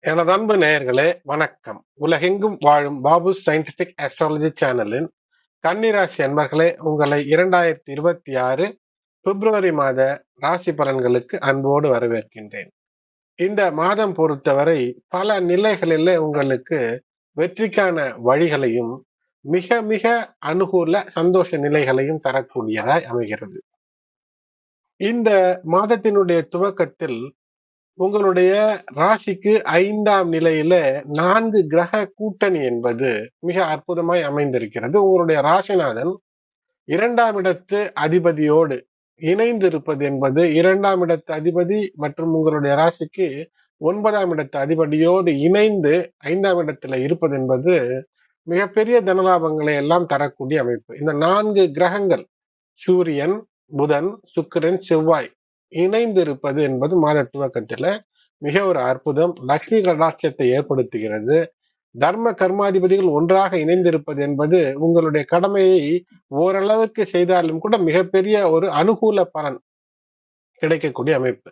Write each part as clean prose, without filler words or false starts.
எனது அன்பு நேயர்களே, வணக்கம். உலகெங்கும் வாழும் பாபு சயின்டிபிக் அஸ்ட்ராலஜி சேனலின் கன்னிராசி அன்பர்களே, உங்களை 2026 பிப்ரவரி மாத ராசி பலன்களுக்கு அன்போடு வரவேற்கின்றேன். இந்த மாதம் பொறுத்தவரை பல நிலைகளிலே உங்களுக்கு வெற்றிக்கான வழிகளையும், மிக மிக அனுகூல சந்தோஷ நிலைகளையும் தரக்கூடியதாய் அமைகிறது. இந்த மாதத்தினுடைய துவக்கத்தில் உங்களுடைய ராசிக்கு 5ஆம் நிலையில 4 கிரக கூட்டணி என்பது மிக அற்புதமாய் அமைந்திருக்கிறது. உங்களுடைய ராசிநாதன் 2ஆம் இடத்து அதிபதியோடு இணைந்து இருப்பது என்பது 2ஆம் இடத்து அதிபதி மற்றும் உங்களுடைய ராசிக்கு 9ஆம் இடத்து அதிபதியோடு இணைந்து 5ஆம் இடத்துல இருப்பது என்பது மிகப்பெரிய தனலாபங்களை எல்லாம் தரக்கூடிய அமைப்பு. இந்த 4 கிரகங்கள் சூரியன், புதன், சுக்கிரன், செவ்வாய் இணைந்து இருப்பது என்பது மாத துவக்கத்துல மிக ஒரு அற்புதம். லக்ஷ்மி கடாட்சத்தை ஏற்படுத்துகிறது. தர்ம கர்மாதிபதிகள் ஒன்றாக இணைந்திருப்பது என்பது உங்களுடைய கடமையை ஓரளவுக்கு செய்தாலும் கூட மிகப்பெரிய ஒரு அனுகூல பலன் கிடைக்கக்கூடிய அமைப்பு.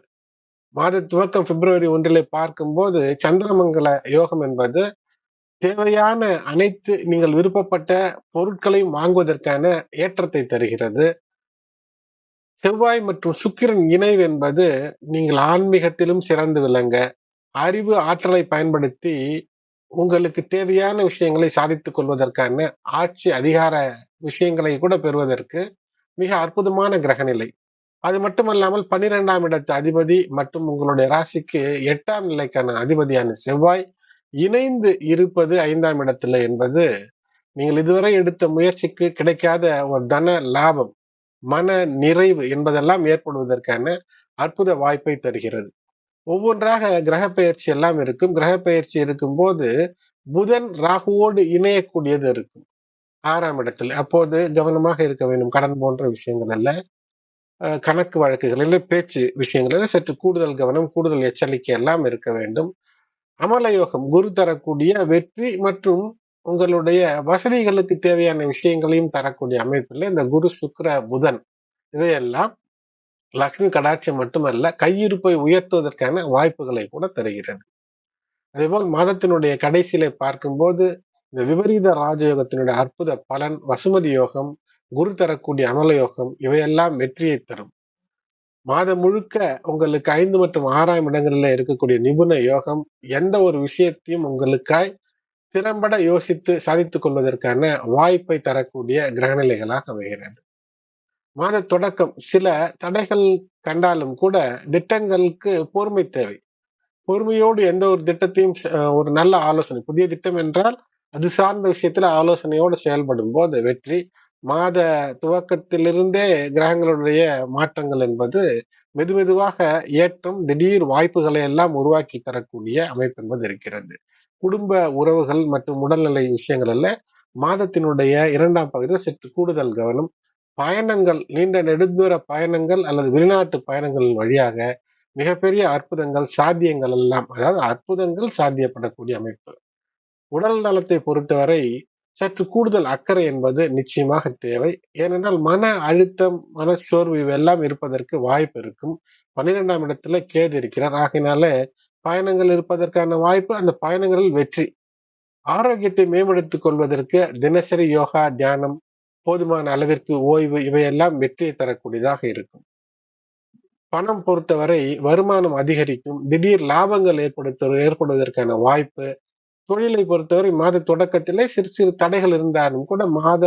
மாத துவக்கம் பிப்ரவரி 1 பார்க்கும்போது சந்திரமங்கல யோகம் என்பது தேவையான அனைத்து நீங்கள் விருப்பப்பட்ட பொருட்களையும் வாங்குவதற்கான ஏற்றத்தை தருகிறது. செவ்வாய் மற்றும் சுக்கிரன் இணைவு என்பது நீங்கள் ஆன்மீகத்திலும் சிறந்து விளங்க, அறிவு ஆற்றலை பயன்படுத்தி உங்களுக்கு தேவையான விஷயங்களை சாதித்துக் கொள்வதற்கான ஆட்சி அதிகார விஷயங்களை கூட பெறுவதற்கு மிக அற்புதமான கிரகநிலை. அது மட்டுமல்லாமல் 12ஆம் இடத்து அதிபதி மற்றும் உங்களுடைய ராசிக்கு 8ஆம் நிலைக்கான அதிபதியான செவ்வாய் இணைந்து இருப்பது 5ஆம் இடத்துல என்பது நீங்கள் இதுவரை எடுத்த முயற்சிக்கு கிடைக்காத ஒரு தன லாபம், மன நிறைவு என்பதெல்லாம் ஏற்படுவதற்கான அற்புத வாய்ப்பை தருகிறது. ஒவ்வொன்றாக கிரக பெயர்ச்சி எல்லாம் இருக்கும். கிரக பெயர்ச்சி இருக்கும்போது புதன் ராகுவோடு இணையக்கூடியது இருக்கும் 6ஆம் இடத்தில். அப்போது கவனமாக இருக்க வேண்டும். கடன் போன்ற விஷயங்கள் அல்ல, கணக்கு வழக்குகளில், பேச்சு விஷயங்களில் சற்று கூடுதல் கவனம், கூடுதல் எச்சரிக்கை எல்லாம் இருக்க வேண்டும். அமலயோகம் குரு தரக்கூடிய வெற்றி மற்றும் உங்களுடைய வசதிகளுக்கு தேவையான விஷயங்களையும் தரக்கூடிய அமைப்பில் இந்த குரு, சுக்கிர, புதன் இவையெல்லாம் லக்ஷ்மி கடாட்சியம் மட்டுமல்ல, கையிருப்பை உயர்த்துவதற்கான வாய்ப்புகளை கூட தருகிறது. அதேபோல் மாதத்தினுடைய கடைசியில பார்க்கும்போது இந்த விபரீத ராஜயோகத்தினுடைய அற்புத பலன் வசுமதி யோகம், குரு தரக்கூடிய அமல யோகம் இவையெல்லாம் வெற்றியை தரும். மாதம் முழுக்க உங்களுக்கு 5 மற்றும் 6ஆம் இடங்களில் இருக்கக்கூடிய நிபுண யோகம் எந்த ஒரு விஷயத்தையும் உங்களுக்காய் திறம்பட யோசித்து சாதித்துக் கொள்வதற்கான வாய்ப்பை தரக்கூடிய கிரகநிலைகளாக அமைகிறது. மாத தொடக்கம் சில தடைகள் கண்டாலும் கூட திட்டங்களுக்கு பொறுமை தேவை. பொறுமையோடு எந்த ஒரு திட்டத்தையும் ஒரு நல்ல ஆலோசனை, புதிய திட்டம் என்றால் அது சார்ந்த விஷயத்துல ஆலோசனையோடு செயல்படும் போது வெற்றி. மாத துவக்கத்திலிருந்தே கிரகங்களுடைய மாற்றங்கள் என்பது மெதுமெதுவாக ஏற்றம், திடீர் வாய்ப்புகளை எல்லாம் உருவாக்கி தரக்கூடிய அமைப்பு என்பது இருக்கிறது. குடும்ப உறவுகள் மற்றும் உடல்நிலை விஷயங்கள்ல மாதத்தினுடைய 2ஆம் பகுதியில் சற்று கூடுதல் கவனம். பயணங்கள், நீண்ட நெடுந்தூர பயணங்கள் அல்லது வெளிநாட்டு பயணங்கள் வழியாக மிகப்பெரிய அற்புதங்கள், சாத்தியங்கள் எல்லாம், அதாவது அற்புதங்கள் சாத்தியப்படக்கூடிய அமைப்பு. உடல் நலத்தை பொறுத்தவரை சற்று கூடுதல் அக்கறை என்பது நிச்சயமாக தேவை. ஏனென்றால் மன அழுத்தம், மனச்சோர்வு இவையெல்லாம் இருப்பதற்கு வாய்ப்பு இருக்கும். 12ஆம் இடத்துல கேது இருக்கிறார். ஆகையினால பயணங்கள் இருப்பதற்கான வாய்ப்பு, அந்த பயணங்களில் வெற்றி. ஆரோக்கியத்தை மேம்படுத்திக் கொள்வதற்கு தினசரி யோகா, தியானம், போதுமான அளவிற்கு ஓய்வு இவையெல்லாம் வெற்றியை தரக்கூடியதாக இருக்கும். பணம் பொறுத்தவரை வருமானம் அதிகரிக்கும், திடீர் லாபங்கள் ஏற்படுவதற்கான வாய்ப்பு. தொழிலை பொறுத்தவரை மாத தொடக்கத்திலே சிறு சிறு தடைகள் இருந்தாலும் கூட மாத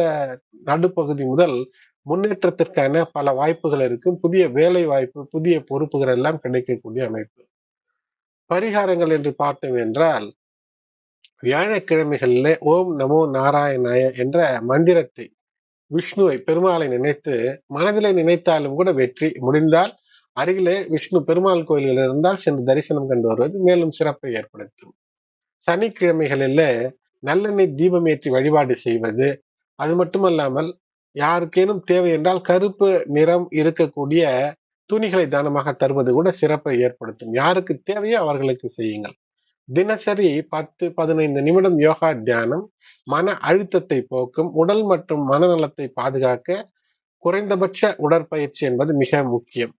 நடுப்பகுதி முதல் முன்னேற்றத்திற்கான பல வாய்ப்புகள் இருக்கும். புதிய வேலை வாய்ப்பு, புதிய பொறுப்புகள் எல்லாம் கிடைக்கக்கூடிய அமைப்பு. பரிகாரங்கள் என்று பார்த்தோம் என்றால் வியாழக்கிழமைகளிலே ஓம் நமோ நாராயணாய என்ற மந்திரத்தை, விஷ்ணுவை, பெருமாளை நினைத்து மனதிலே நினைத்தாலும் கூட வெற்றி. முடிந்தால் அருகிலே விஷ்ணு பெருமாள் கோயில்கள் இருந்தால் சென்று தரிசனம் கண்டு வருவது மேலும் சிறப்பை ஏற்படுத்தும். சனிக்கிழமைகளில நல்லெண்ணெய் தீபம் ஏற்றி வழிபாடு செய்வது, அது மட்டுமல்லாமல் யாருக்கேனும் தேவை என்றால் கருப்பு நிறம் இருக்கக்கூடிய துணிகளை தானமாக தருவது கூட சிறப்பை ஏற்படுத்தும். யாருக்கு தேவையோ அவர்களுக்கு செய்யுங்கள். தினசரி 10-15 நிமிடம் யோகா தியானம் மன அழுத்தத்தை போக்கும், உடல் மற்றும் மனநலத்தை பாதுகாக்க குறைந்தபட்ச உடற்பயிற்சி என்பது மிக முக்கியம்.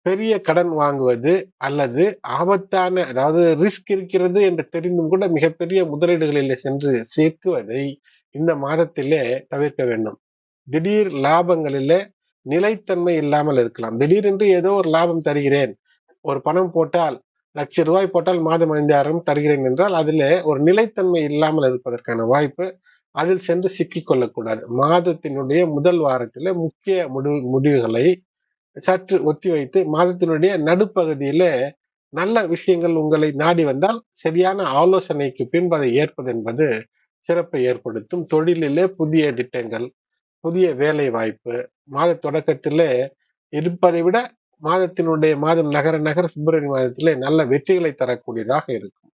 பெரிய கடன் வாங்குவது அல்லது ஆபத்தான, அதாவது ரிஸ்க் இருக்கிறது என்று தெரிந்தும் கூட மிகப்பெரிய முதலீடுகளிலே சென்று சேர்க்குவதை இந்த மாதத்திலே தவிர்க்க வேண்டும். திடீர் லாபங்களிலே நிலைத்தன்மை இல்லாமல் இருக்கலாம். திடீரென்று ஏதோ ஒரு லாபம் தருகிறேன், ஒரு பணம் போட்டால் ₹1,00,000 போட்டால் மாதம் 5,000 தருகிறேன் என்றால் அதிலே ஒரு நிலைத்தன்மை இல்லாமல் இருப்பதற்கான வாய்ப்பு. அதில் சென்று சிக்கிக் கொள்ளக்கூடாது. மாதத்தினுடைய முதல் வாரத்திலே முக்கிய முடிவுகளை சற்று ஒத்திவைத்து மாதத்தினுடைய நடுப்பகுதியில நல்ல விஷயங்கள் உங்களை நாடி வந்தால் சரியான ஆலோசனைக்கு பின்பு அதை ஏற்பது என்பது சிறப்பை ஏற்படுத்தும். தொழிலிலே புதிய திட்டங்கள், புதிய வேலை வாய்ப்பு மாத தொடக்கத்திலே இருப்பதை விட மாதம் நகர நகர பிப்ரவரி மாதத்திலே நல்ல வெற்றிகளை தரக்கூடியதாக இருக்கும்.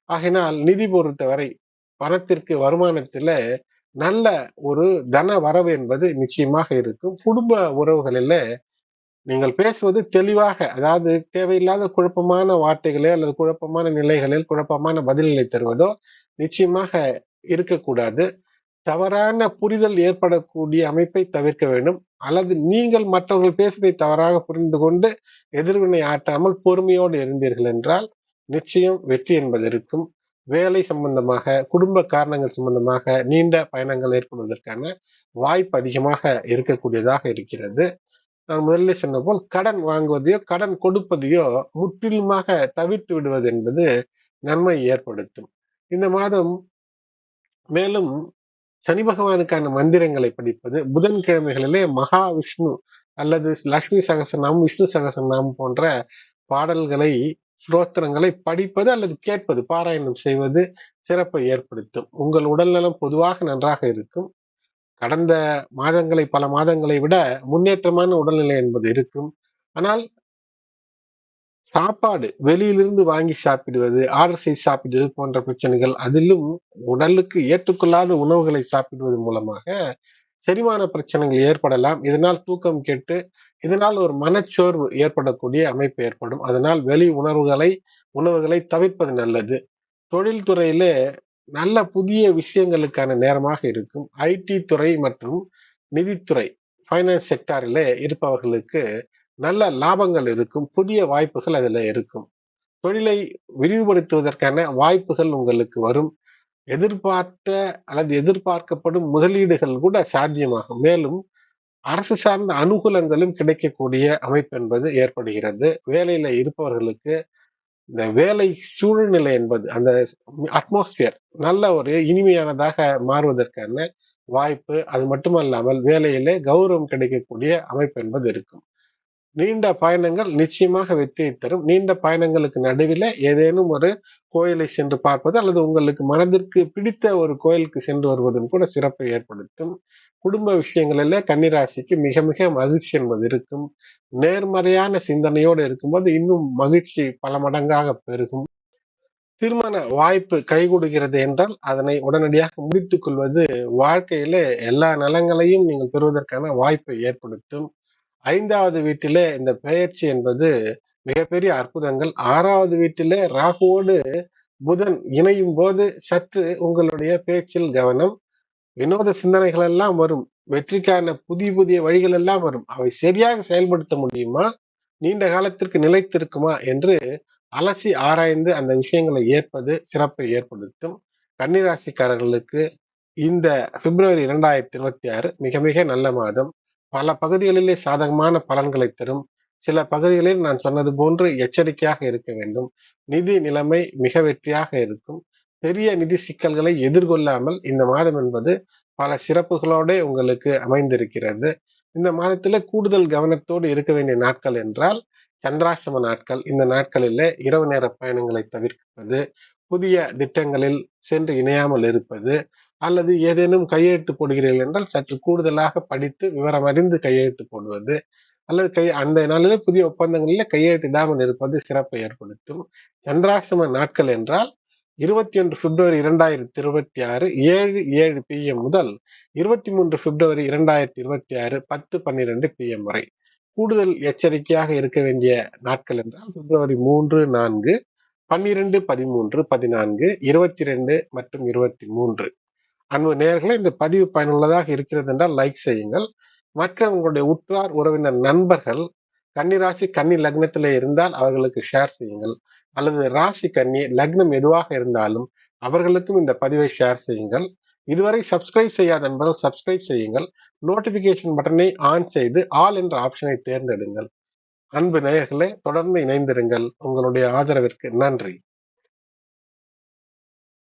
ஆகையினால் நிதி பொறுத்தவரை பணத்திற்கு வருமானத்தில நல்ல ஒரு தன வரவு என்பது நிச்சயமாக இருக்கும். குடும்ப உறவுகளில நீங்கள் பேசுவது தெளிவாக, அதாவது தேவையில்லாத குழப்பமான வார்த்தைகளோ அல்லது குழப்பமான நிலைகளில் குழப்பமான பதில்களை தருவதோ நிச்சயமாக இருக்கக்கூடாது. தவறான புரிதல் ஏற்படக்கூடிய அமைப்பை தவிர்க்க வேண்டும். அல்லது நீங்கள் மற்றவர்கள் பேசுவதை தவறாக புரிந்து கொண்டு எதிர்வினை ஆற்றாமல் பொறுமையோடு இருந்தீர்கள் என்றால் நிச்சயம் வெற்றி என்பது இருக்கும். வேலை சம்பந்தமாக, குடும்ப காரணங்கள் சம்பந்தமாக நீண்ட பயணங்கள் ஏற்படுவதற்கான வாய்ப்பு அதிகமாக இருக்கக்கூடியதாக இருக்கிறது. நான் முதலிலே சொன்ன போல் கடன் வாங்குவதையோ கடன் கொடுப்பதையோ முற்றிலுமாக தவிர்த்து விடுவது என்பது நன்மை ஏற்படுத்தும். இந்த மாதம் மேலும் சனி பகவானுக்கான மந்திரங்களை படிப்பது, புதன்கிழமைகளிலே மகாவிஷ்ணு அல்லது லட்சுமி சகஸ்ரநாமம், விஷ்ணு சகஸ்ரநாமம் போன்ற பாடல்களை, ஸ்தோத்திரங்களை படிப்பது அல்லது கேட்பது, பாராயணம் செய்வது சிறப்பை ஏற்படுத்தும். உங்கள் உடல்நலம் பொதுவாக நன்றாக இருக்கும். கடந்த மாதங்களை, பல மாதங்களை விட முன்னேற்றமான உடல்நிலை என்பது இருக்கும். ஆனால் சாப்பாடு வெளியிலிருந்து வாங்கி சாப்பிடுவது, ஆர்டர் செய்து சாப்பிடுவது போன்ற பிரச்சனைகள், அதிலும் உடலுக்கு ஏற்றுக்கொள்ளாத உணவுகளை சாப்பிடுவது மூலமாக செரிமான பிரச்சனைகள் ஏற்படலாம். இதனால் தூக்கம் கெட்டு, இதனால் ஒரு மனச்சோர்வு ஏற்படக்கூடிய அமைப்பு ஏற்படும். அதனால் வெளி உணவுகளை தவிர்ப்பது நல்லது. தொழில் துறையிலே நல்ல புதிய விஷயங்களுக்கான நேரமாக இருக்கும். ஐடி துறை மற்றும் நிதித்துறை, ஃபைனான்ஸ் செக்டாரிலே இருப்பவர்களுக்கு நல்ல லாபங்கள் இருக்கும். புதிய வாய்ப்புகள் அதுல இருக்கும். தொழிலை விரிவுபடுத்துவதற்கான வாய்ப்புகள் உங்களுக்கு வரும். எதிர்பார்த்த அல்லது எதிர்பார்க்கப்படும் முதலீடுகள் கூட சாத்தியமாகும். மேலும் அரசு சார்ந்த அனுகூலங்களும் கிடைக்கக்கூடிய அமைப்பு என்பது ஏற்படுகிறது. வேலையில இருப்பவர்களுக்கு இந்த வேலை சூழ்நிலை என்பது, அந்த அட்மாஸ்பியர் நல்ல ஒரு இனிமையானதாக மாறுவதற்கான வாய்ப்பு. அது மட்டுமல்லாமல் வேலையிலே கௌரவம் கிடைக்கக்கூடிய அமைப்பு என்பது இருக்கும். நீண்ட பயணங்கள் நிச்சயமாக வெற்றியை தரும். நீண்ட பயணங்களுக்கு நடுவில ஏதேனும் ஒரு கோயிலை சென்று பார்ப்பது அல்லது உங்களுக்கு மனதிற்கு பிடித்த ஒரு கோயிலுக்கு சென்று வருவதும் கூட சிறப்பை ஏற்படுத்தும். குடும்ப விஷயங்களிலே கன்னிராசிக்கு மிக மிக மகிழ்ச்சி என்பது இருக்கும். நேர்மறையான சிந்தனையோடு இருக்கும்போது இன்னும் மகிழ்ச்சி பல மடங்காக பெருகும். திருமண வாய்ப்பு கைகூடுகிறது என்றால் அதனை உடனடியாக முடித்துக் கொள்வது வாழ்க்கையில எல்லா நலங்களையும் நீங்கள் பெறுவதற்கான வாய்ப்பை ஏற்படுத்தும். 5வது வீட்டிலே இந்த பெயர்ச்சி என்பது மிகப்பெரிய அற்புதங்கள். 6வது வீட்டிலே ராகுவோடு புதன் இணையும் போது சற்று உங்களுடைய பேச்சில் கவனம். வினோத சிந்தனைகள் எல்லாம் வரும். வெற்றிக்கான புதிய புதிய வழிகள் எல்லாம் வரும். அவை சரியாக செயல்படுத்த முடியுமா, நீண்ட காலத்திற்கு நிலைத்திருக்குமா என்று அலசி ஆராய்ந்து அந்த விஷயங்களை ஏற்பது சிறப்பை ஏற்படுத்தும். கன்னிராசிக்காரர்களுக்கு இந்த பிப்ரவரி 2026 மிக மிக நல்ல மாதம். பல பகுதிகளிலே சாதகமான பலன்களை தரும். சில பகுதிகளில் நான் சொன்னது போன்று எச்சரிக்கையாக இருக்க வேண்டும். நிதி நிலைமை மிக வெற்றியாக இருக்கும். பெரிய நிதி சிக்கல்களை எதிர்கொள்ளாமல் இந்த மாதம் என்பது பல சிறப்புகளோட உங்களுக்கு அமைந்திருக்கிறது. இந்த மாதத்துல கூடுதல் கவனத்தோடு இருக்க வேண்டிய நாட்கள் என்றால் சந்திராஷ்டம நாட்கள். இந்த நாட்களிலே இரவு நேர பயணங்களை தவிர்ப்பது, புதிய திட்டங்களில் சென்று இணையாமல் இருப்பது, அல்லது ஏதேனும் கையெழுத்து போடுகிறீர்கள் என்றால் சற்று கூடுதலாக படித்து விவரம் அறிந்து கையெழுத்து போடுவது, அல்லது அந்த நாளிலே புதிய ஒப்பந்தங்களிலே கையெழுத்திடாமல் இருப்பது சிறப்பை ஏற்படுத்தும். சந்திராஷ்டம நாட்கள் என்றால் 21 பிப்ரவரி 2026 7:07 PM முதல் 23 பிப்ரவரி 2026 10:12 PM வரை. கூடுதல் எச்சரிக்கையாக இருக்க வேண்டிய நாட்கள் என்றால் பிப்ரவரி 3, 4, 12, 13, 14, 22 மற்றும் 23. அன்பு நேயர்களே, இந்த பதிவு பயனுள்ளதாக இருக்கிறது என்றால் லைக் செய்யுங்கள். மற்ற உங்களுடைய உற்றார், உறவினர், நண்பர்கள் கன்னி ராசி கன்னி லக்னத்திலே இருந்தால் அவர்களுக்கு ஷேர் செய்யுங்கள். அல்லது ராசி கன்னி லக்னம் எதுவாக இருந்தாலும் அவர்களுக்கும் இந்த பதிவை ஷேர் செய்யுங்கள். இதுவரை சப்ஸ்கிரைப் செய்யாத நண்பர்கள் சப்ஸ்கிரைப் செய்யுங்கள். நோட்டிபிகேஷன் பட்டனை ஆன் செய்து ஆல் என்ற ஆப்ஷனை தேர்ந்தெடுங்கள். அன்பு நேயர்களே, தொடர்ந்து இணைந்திருங்கள். உங்களுடைய ஆதரவிற்கு நன்றி.